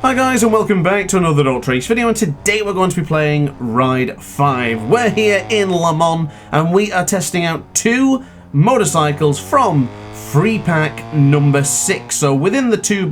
Hi guys and welcome back to another DrAce video, and today we're going to be playing Ride 5. We're here in Le Mans and we are testing out two motorcycles from free pack number 6. So within the two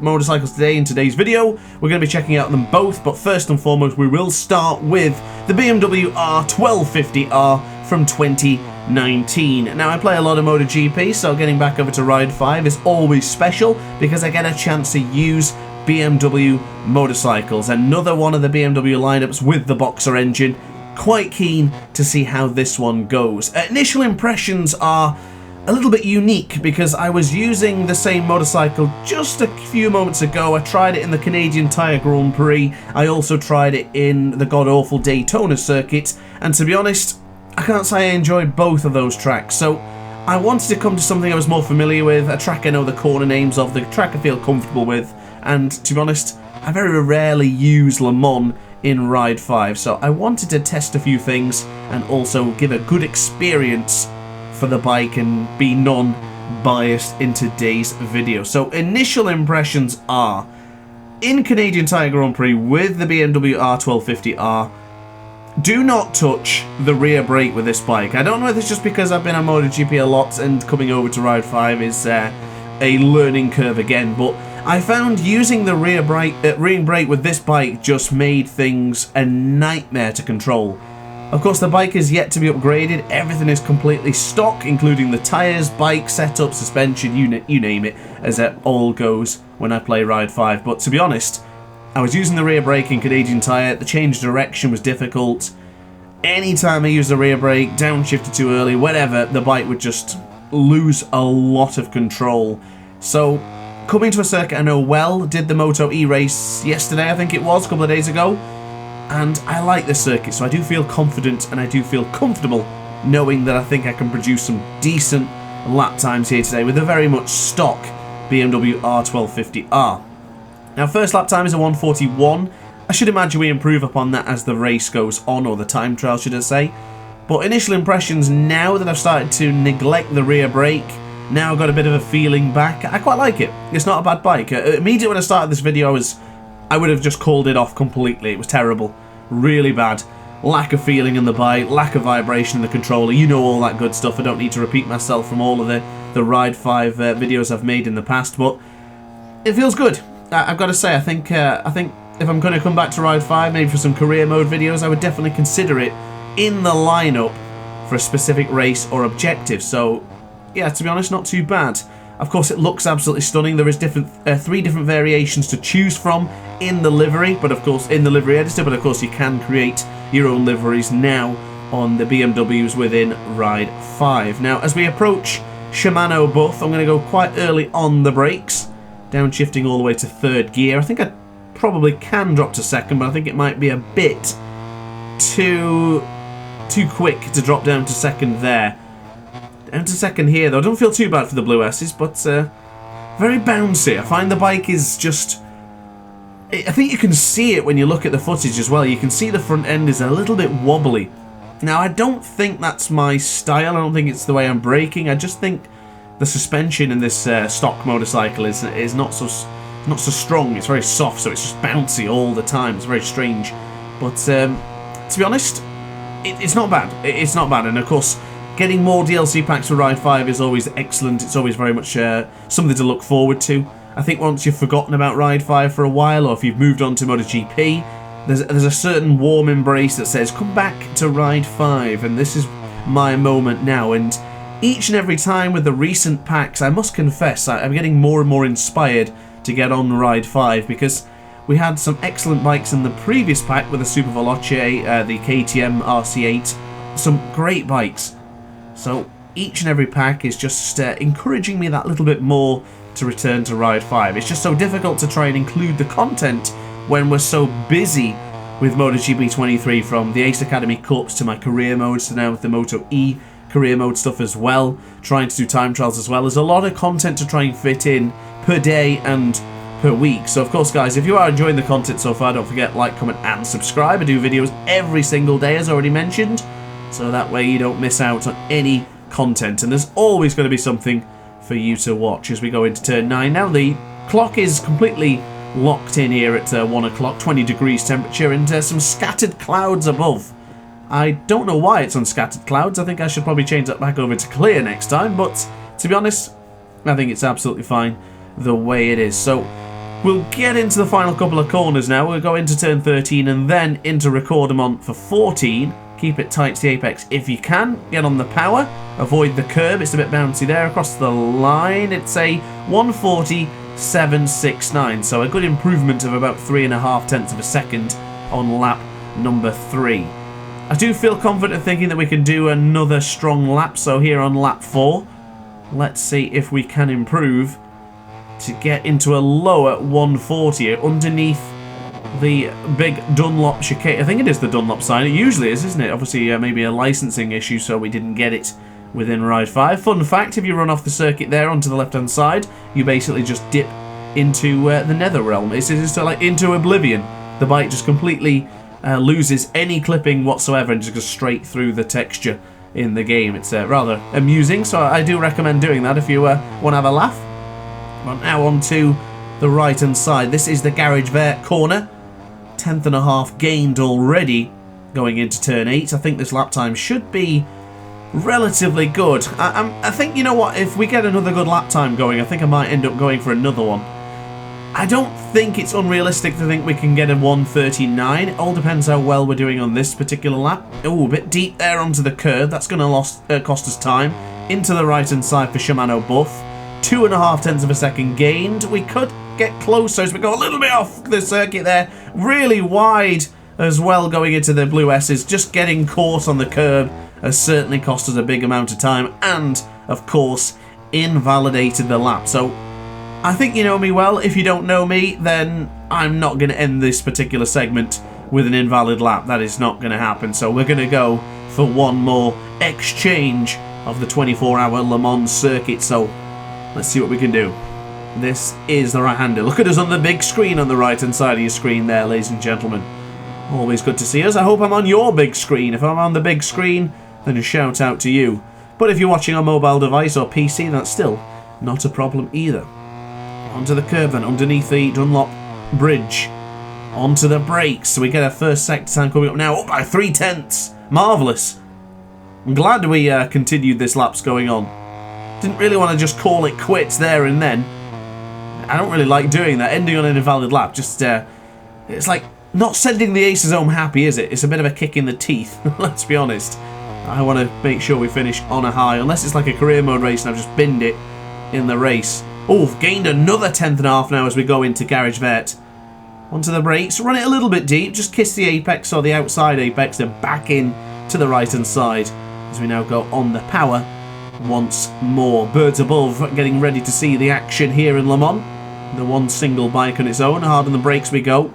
motorcycles today in today's video, we're going to be checking out them both, but first and foremost we will start with the BMW R1250R from 2019. Now I play a lot of MotoGP, so getting back over to Ride 5 is always special because I get a chance to use BMW motorcycles. Another one of the BMW lineups with the boxer engine. Quite keen to see how this one goes. Initial impressions are a little bit unique because I was using the same motorcycle just a few moments ago. I tried it in the Canadian Tire Grand Prix. I also tried it in the god-awful Daytona circuit, and to be honest, I can't say I enjoyed both of those tracks. So I wanted to come to something I was more familiar with, a track I know the corner names of, the track I feel comfortable with. And to be honest, I very rarely use Le Mans in Ride 5, so I wanted to test a few things and also give a good experience for the bike and be non-biased in today's video. So initial impressions are, in Canadian Tire Grand Prix with the BMW R1250R, do not touch the rear brake with this bike. I don't know if it's just because I've been on MotoGP a lot and coming over to Ride 5 is a learning curve again, but I found using the rear brake with this bike just made things a nightmare to control. Of course, the bike is yet to be upgraded. Everything is completely stock, including the tyres, bike setup, suspension, you name it, as it all goes when I play Ride 5. But to be honest, I was using the rear brake in Canadian Tire. The change of direction was difficult. Anytime I used the rear brake, downshifted too early, whatever, the bike would just lose a lot of control. So coming to a circuit I know well, did the Moto E race yesterday, I think it was, a couple of days ago, and I like this circuit, so I do feel confident and I do feel comfortable knowing that I think I can produce some decent lap times here today with a very much stock BMW R1250R. Now, first lap time is a 1:41. I should imagine we improve upon that as the race goes on, or the time trial should I say. But initial impressions, now that I've started to neglect the rear brake, now I've got a bit of a feeling back. I quite like it. It's not a bad bike. Immediately when I started this video, I would have just called it off completely. It was terrible. Really bad. Lack of feeling in the bike, lack of vibration in the controller. You know all that good stuff. I don't need to repeat myself from all of the Ride 5 videos I've made in the past, but it feels good. I've got to say, I think if I'm going to come back to Ride 5, maybe for some career mode videos, I would definitely consider it in the lineup for a specific race or objective. So yeah, to be honest, not too bad. Of course, it looks absolutely stunning. There is three different variations to choose from in the livery, but of course, in the livery editor, but of course you can create your own liveries now on the BMWs within Ride 5. Now, as we approach Shimano Buff, I'm going to go quite early on the brakes, downshifting all the way to third gear. I think I probably can drop to second, but I think it might be a bit too quick to drop down to second there. Down to second here, though. I don't feel too bad for the Blue S's, but very bouncy. I find the bike is just... I think you can see it when you look at the footage as well. You can see the front end is a little bit wobbly. Now, I don't think that's my style. I don't think it's the way I'm braking. I just think the suspension in this stock motorcycle is not so strong. It's very soft, so it's just bouncy all the time. It's very strange. But to be honest, it's not bad. It's not bad, and of course, getting more DLC packs for Ride 5 is always excellent. It's always very much something to look forward to. I think once you've forgotten about Ride 5 for a while, or if you've moved on to MotoGP, there's a certain warm embrace that says, come back to Ride 5, and this is my moment now. And each and every time with the recent packs, I must confess, I'm getting more and more inspired to get on Ride 5, because we had some excellent bikes in the previous pack with the Super Veloce, the KTM RC8, some great bikes. So each and every pack is just encouraging me that little bit more to return to Ride 5. It's just so difficult to try and include the content when we're so busy with MotoGP 23, from the Ace Academy Cups to my career modes to now with the Moto E career mode stuff as well, trying to do time trials as well. There's a lot of content to try and fit in per day and per week. So of course, guys, if you are enjoying the content so far, don't forget, like, comment and subscribe. I do videos every single day, as already mentioned, so that way you don't miss out on any content, and there's always going to be something for you to watch as we go into turn 9. Now the clock is completely locked in here at 1 o'clock, 20 degrees temperature, and some scattered clouds above. I don't know why it's on scattered clouds. I think I should probably change that back over to clear next time, but to be honest, I think it's absolutely fine the way it is. So we'll get into the final couple of corners now. We'll go into turn 13 and then into Recordamont for 14. Keep it tight to the apex if you can. Get on the power. Avoid the curb. It's a bit bouncy there. Across the line, it's a 1:47.69. So a good improvement of about 3.5 tenths of a second on lap number 3. I do feel confident thinking that we can do another strong lap. So here on lap 4, let's see if we can improve to get into a lower 140 underneath the big Dunlop chicane. I think it is the Dunlop sign. It usually is, isn't it? Obviously, maybe a licensing issue, so we didn't get it within Ride 5. Fun fact, if you run off the circuit there onto the left-hand side, you basically just dip into the nether realm. It's just like into oblivion. The bike just completely loses any clipping whatsoever and just goes straight through the texture in the game. It's rather amusing, so I do recommend doing that if you want to have a laugh. But now on to the right-hand side. This is the Garage Vert corner. 10.5 gained already going into turn 8. I think this lap time should be relatively good. I think, you know what, if we get another good lap time going, I think I might end up going for another one. I don't think it's unrealistic to think we can get a 1:39. It all depends how well we're doing on this particular lap. Oh, a bit deep there onto the curb. That's going to cost us time. Into the right-hand side for Shimano Buff. 2.5 tenths of a second gained. We could get closer as we go a little bit off the circuit there. Really wide as well going into the Blue S's. Just getting caught on the curb has certainly cost us a big amount of time and, of course, invalidated the lap. So I think you know me well. If you don't know me, then I'm not going to end this particular segment with an invalid lap. That is not going to happen. So we're going to go for one more exchange of the 24-hour Le Mans circuit. So let's see what we can do. This is the right-hander. Look at us on the big screen on the right-hand side of your screen there, ladies and gentlemen. Always good to see us. I hope I'm on your big screen. If I'm on the big screen, then a shout out to you. But if you're watching on mobile device or PC, that's still not a problem either. Onto the curb then, underneath the Dunlop bridge. Onto the brakes. So we get our first sector time coming up now. Up by 3 tenths. Marvellous. I'm glad we continued this lap's going on. Didn't really want to just call it quits there and then. I don't really like doing that, ending on an invalid lap. Just, it's like not sending the aces home happy, is it? It's a bit of a kick in the teeth, let's be honest. I want to make sure we finish on a high, unless it's like a career mode race and I've just binned it in the race. Oh, gained another 10.5 now as we go into Garage Vert. Onto the brakes, run it a little bit deep, just kiss the apex or the outside apex, then back in to the right-hand side as we now go on the power once more. Birds above, getting ready to see the action here in Le Mans. The one single bike on its own. Hard on the brakes we go.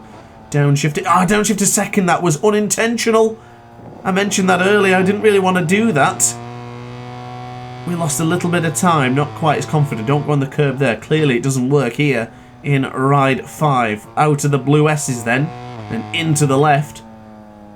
Downshift it. Downshift to second. That was unintentional. I mentioned that earlier. I didn't really want to do that. We lost a little bit of time. Not quite as confident. Don't go on the curb there. Clearly it doesn't work here in Ride 5. Out of the Blue S's then. And into the left.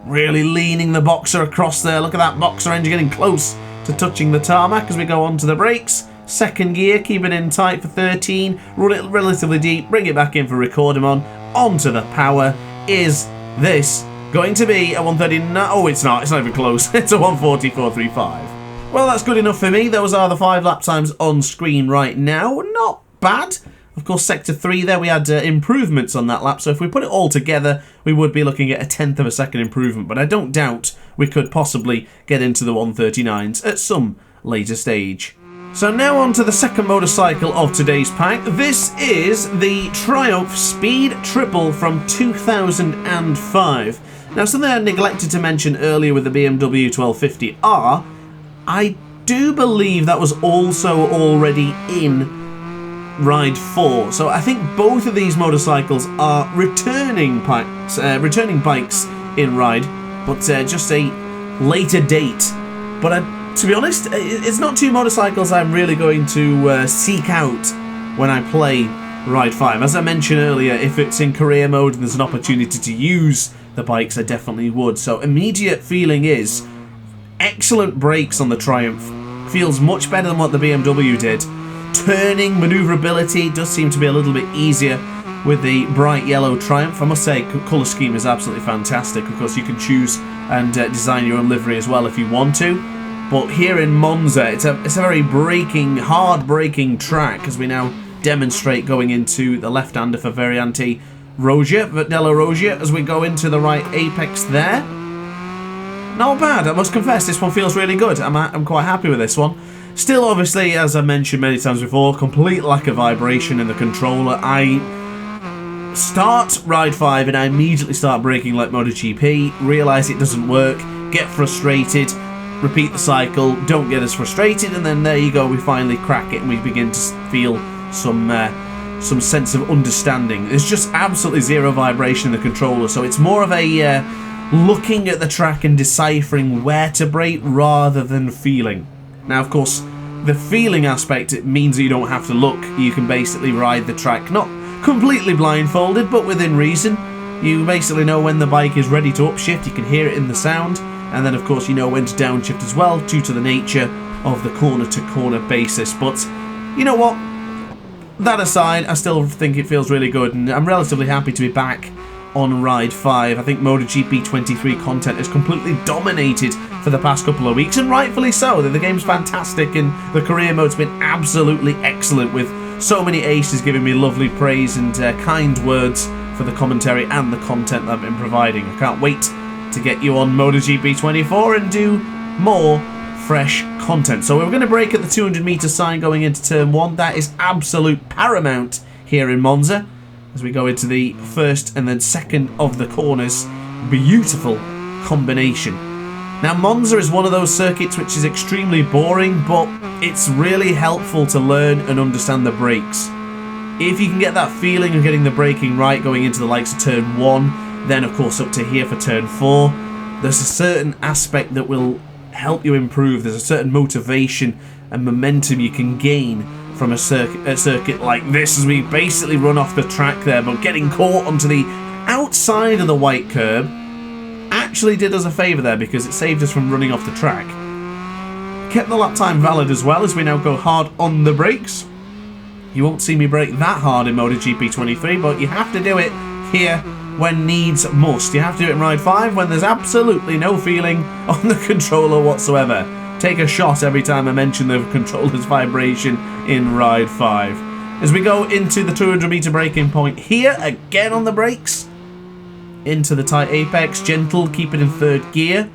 Really leaning the Boxer across there. Look at that Boxer engine getting close to touching the tarmac as we go onto the brakes. Second gear, keep it in tight for 13, run it relatively deep, bring it back in for Recordamont, onto the power. Is this going to be a 139? Oh, it's not even close. It's a 144.35. Well, that's good enough for me. Those are the 5 lap times on screen right now. Not bad. Of course, Sector 3 there, we had improvements on that lap, so if we put it all together, we would be looking at a 10th of a second improvement, but I don't doubt we could possibly get into the 139s at some later stage. So now on to the second motorcycle of today's pack. This is the Triumph Speed Triple from 2005. Now, something I neglected to mention earlier with the BMW 1250R, I do believe that was also already in Ride 4. So I think both of these motorcycles are returning bikes in Ride, but just a later date. But to be honest, it's not 2 motorcycles I'm really going to seek out when I play Ride 5. As I mentioned earlier, if it's in career mode and there's an opportunity to use the bikes, I definitely would. So immediate feeling is excellent brakes on the Triumph. Feels much better than what the BMW did. Turning, manoeuvrability does seem to be a little bit easier with the bright yellow Triumph. I must say, colour scheme is absolutely fantastic. Of course, you can choose and design your own livery as well if you want to. But here in Monza, it's a very hard braking track, as we now demonstrate going into the left-hander for Variante Della Rosia, as we go into the right apex there. Not bad, I must confess, this one feels really good. I'm quite happy with this one. Still, obviously, as I mentioned many times before, complete lack of vibration in the controller. I start Ride 5 and I immediately start braking like MotoGP, realise it doesn't work, get frustrated, repeat the cycle, don't get as frustrated, and then there you go, we finally crack it and we begin to feel some sense of understanding. There's just absolutely zero vibration in the controller, so it's more of a looking at the track and deciphering where to brake rather than feeling. Now, of course, the feeling aspect, it means that you don't have to look. You can basically ride the track, not completely blindfolded, but within reason. You basically know when the bike is ready to upshift, you can hear it in the sound, and then of course you know when to downshift as well, due to the nature of the corner-to-corner basis. But you know what? That aside, I still think it feels really good, and I'm relatively happy to be back on Ride 5. I think MotoGP 23 content has completely dominated for the past couple of weeks, and rightfully so. The game's fantastic, and the career mode's been absolutely excellent, with so many aces giving me lovely praise and kind words for the commentary and the content that I've been providing. I can't wait to get you on MotoGP 24 and do more fresh content. So we're going to brake at the 200-meter sign going into turn 1. That is absolute paramount here in Monza as we go into the first and then second of the corners. Beautiful combination. Now, Monza is one of those circuits which is extremely boring, but it's really helpful to learn and understand the brakes. If you can get that feeling of getting the braking right going into the likes of turn 1, then of course up to here for turn 4, there's a certain aspect that will help you improve. There's a certain motivation and momentum you can gain from a circuit like this, as we basically run off the track there, but getting caught onto the outside of the white curb actually did us a favour there, because it saved us from running off the track. Kept the lap time valid as well, as we now go hard on the brakes. You won't see me brake that hard in MotoGP 23, but you have to do it here when needs must. You have to do it in Ride 5 when there's absolutely no feeling on the controller whatsoever. Take a shot every time I mention the controller's vibration in Ride 5. As we go into the 200-meter braking point here, again on the brakes. Into the tight apex, gentle, keep it in third gear.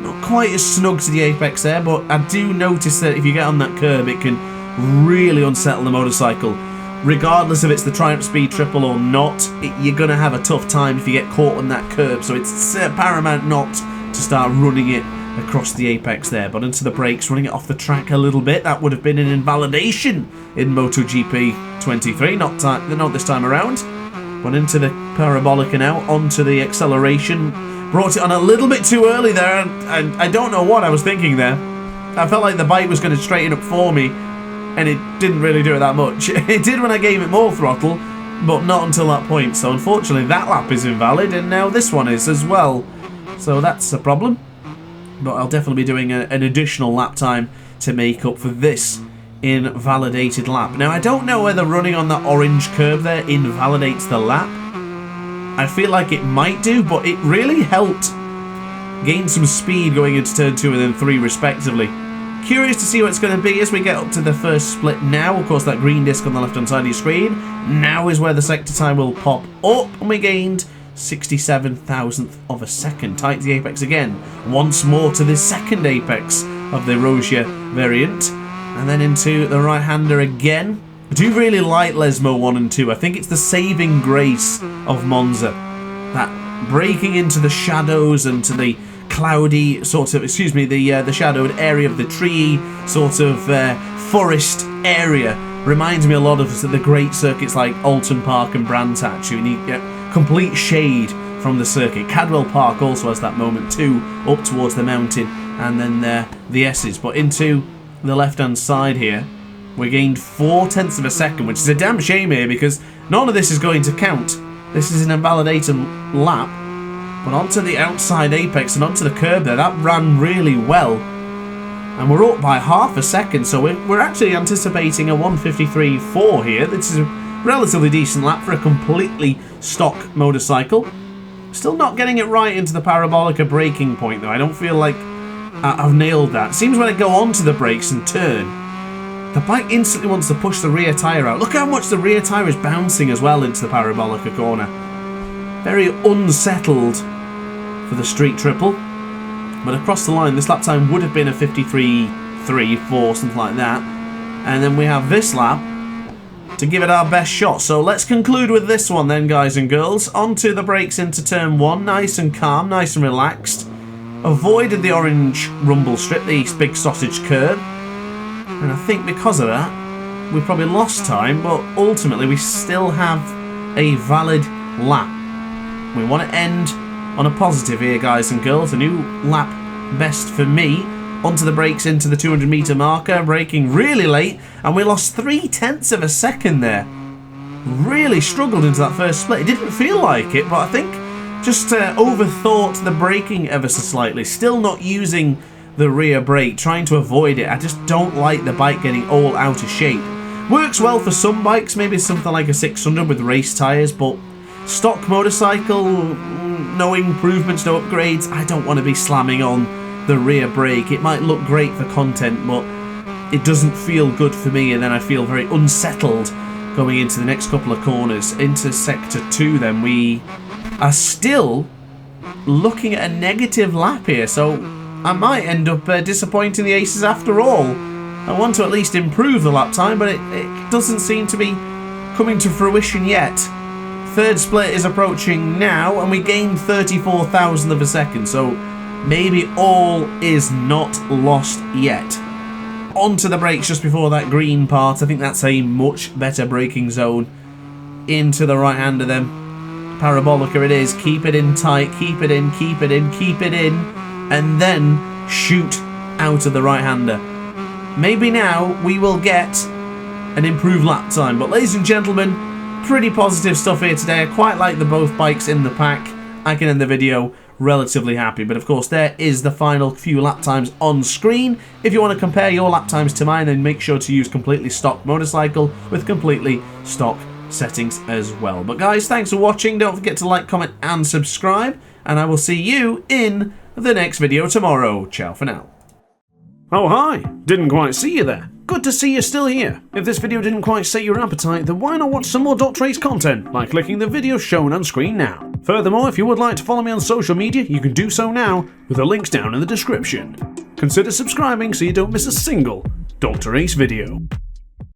Not quite as snug to the apex there, but I do notice that if you get on that curb, it can really unsettle the motorcycle. Regardless if it's the Triumph Speed Triple or not, you're going to have a tough time if you get caught on that curb, so it's paramount not to start running it across the apex there. But into the brakes, running it off the track a little bit, that would have been an invalidation in MotoGP 23, not this time around. But into the parabolic and out, onto the acceleration. Brought it on a little bit too early there, and I don't know what I was thinking there. I felt like the bike was going to straighten up for me, and it didn't really do it that much. It did when I gave it more throttle, but not until that point. So unfortunately that lap is invalid, and now this one is as well. So that's a problem. But I'll definitely be doing an additional lap time to make up for this invalidated lap. Now, I don't know whether running on that orange curb there invalidates the lap. I feel like it might do, but it really helped gain some speed going into turn 2 and then 3 respectively. Curious to see what it's going to be as we get up to the first split now. Of course, that green disc on the left-hand side of your screen. Now is where the sector time will pop up, and we gained 67,000th of a second. Tight to the apex again. Once more to the second apex of the Rosia variant. And then into the right-hander again. I do really like Lesmo 1 and 2. I think it's the saving grace of Monza. That breaking into the shadows and to the cloudy sort of, the shadowed area of the tree sort of forest area reminds me a lot of the great circuits like Alton Park and Brands Hatch. You need complete shade from the circuit. Cadwell Park also has that moment too, up towards the mountain, and then the S's. But into the left-hand side here, we gained 0.4 of a second, which is a damn shame here because none of this is going to count. This is an invalidated lap. But onto the outside apex and onto the curb there, that ran really well. And we're up by 0.5 second, so we're actually anticipating a 1:53.4 here. This is Relatively decent lap for a completely stock motorcycle. Still not getting it right into the parabolica braking point though. I don't feel like I've nailed that. Seems when I go onto the brakes and turn, the bike instantly wants to push the rear tyre out. Look how much the rear tyre is bouncing as well into the parabolica corner. Very unsettled for the street triple. But across the line, this lap time would have been a 53.3, something like that. And then we have this lap to give it our best shot. So let's conclude with this one then, guys and girls. Onto the brakes into turn 1, nice and calm, nice and relaxed. Avoided the orange rumble strip, the big sausage curb. And I think because of that, we probably lost time, but ultimately we still have a valid lap. We want to end on a positive here, guys and girls. A new lap best for me. Onto the brakes into the 200 metre marker, braking really late, and we lost 0.3 of a second there. Really struggled into that first split. It didn't feel like it, but I think just overthought the braking ever so slightly. Still not using the rear brake, trying to avoid it. I just don't like the bike getting all out of shape. Works well for some bikes, maybe something like a 600 with race tyres, but stock motorcycle, no improvements, no upgrades. I don't want to be slamming on the rear brake. It might look great for content, but it doesn't feel good for me, and then I feel very unsettled going into the next couple of corners. Into sector 2 then, we are still looking at a negative lap here, so I might end up disappointing the aces after all. I want to at least improve the lap time, but it doesn't seem to be coming to fruition yet. Third split is approaching now, and we gained 34,000 of a second, so maybe all is not lost yet. Onto the brakes just before that green part. I think that's a much better braking zone. Into the right hander then. Parabolica it is. Keep it in tight. Keep it in. Keep it in. Keep it in. And then shoot out of the right hander. Maybe now we will get an improved lap time. But ladies and gentlemen, pretty positive stuff here today. I quite like the both bikes in the pack. I can end the video relatively happy, but of course there is the final few lap times on screen. If you want to compare your lap times to mine, then make sure to use completely stock motorcycle with completely stock settings as well. But guys, thanks for watching. Don't forget to like, comment and subscribe, and I will see you in the next video tomorrow. Ciao for now. Oh hi, didn't quite see you there. Good to see you're still here. If this video didn't quite set your appetite, then why not watch some more DrAce content by clicking the video shown on screen now. Furthermore, if you would like to follow me on social media, you can do so now with the links down in the description. Consider subscribing so you don't miss a single DrAce video.